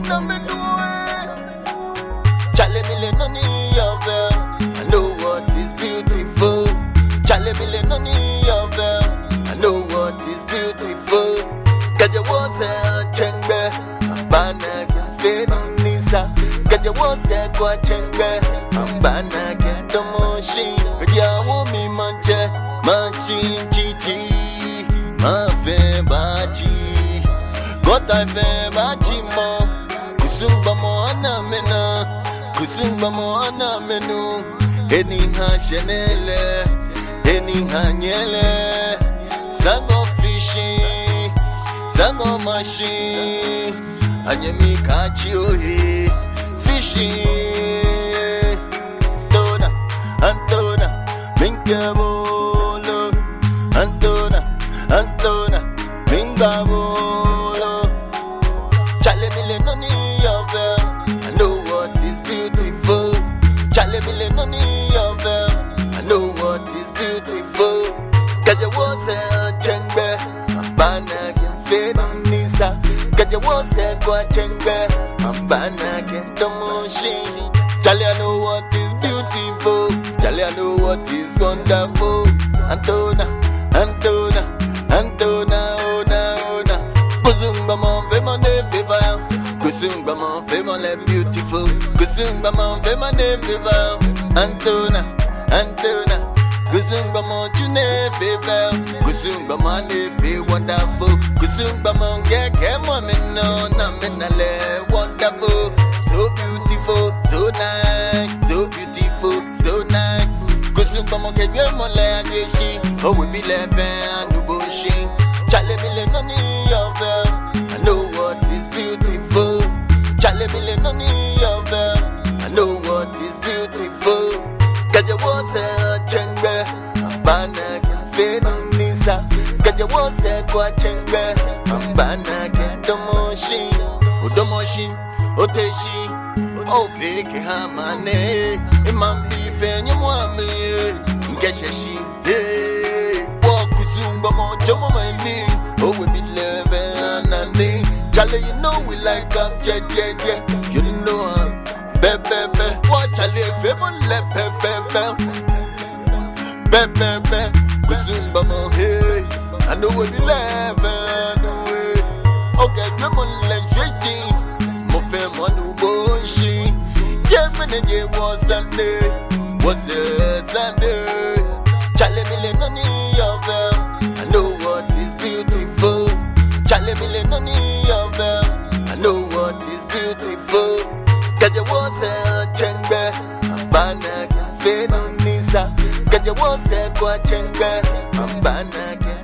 na me do Charlie Millenoni Yovel. I know what is beautiful. Charlie Millenoni Yovel. I know what is beautiful. Kaja was a chengbe, Bana can fade on Nisa. Kaja was a quachengbe, Bana can do motion. Kaja womi manche, machine chichi, ma fe bachi. Got I fe bachi mo. Kusumgbomo ana mena, kusumgbomo ana menu. Eni ha shenele, eni ha nyele. Zago fishing, zago machine. Anyemi kachi ohe, fishing. Antona, Antona, minkabolo. Antona, Antona, minkabolo. Charlie Millenoni Yovel. I know what is beautiful. Charlie Millenoni Yovel. I know what is beautiful. Kaja was a chengbe, Bana can fade on Nisa. Kaja was a quachengbe, Bana can do motion. Charlie, I know what is beautiful. Charlie, I know what is wonderful. Antona, Antona, Antona, Ona, Ona. Kusumgbomo, female fever. Kusumgbomo, female beautiful. Kusumgbomo, female fever. Antona, Antona. Kusumgbomo, june fever. Kusumgbomo, ne wonderful. Kusumgbomo, get woman, no, nominale, wonderful. So beautiful, so nice, so beautiful, so nice. Kusumgbomo, get your mole, she. Oh, we be laughing, no bullshit. Charlie Millenoni Yovel. I know what is beautiful. Charlie Millenoni Yovel. I know what is beautiful. Kaja was a chengbe, Bana can fade on Nisa. Kaja was a quachengbe, Bana can do motion. Udomoshin, Oteshi, oh fake hamane. Imam beef and you want me. Geshashi, hey. Walk Kusumgbomo, Jomo my knee. Oh, we be living and knee. Charlie, you know we like them, yeah. You know I'm bebe. What Charlie, if you left, bebe. Kusumgbomo, hey. I know we be living away. Okay, come on, let's shake. Mo fe mo nu boshi. Yeah, me was Sunday. Was a Sunday. Charlie Millenoni Yovel. I know what is beautiful. Charlie Millenoni Yovel. I know what is beautiful. Kaja was a chengbe, Bana can fade on Nisa. Kaja was a quachengbe, Bana can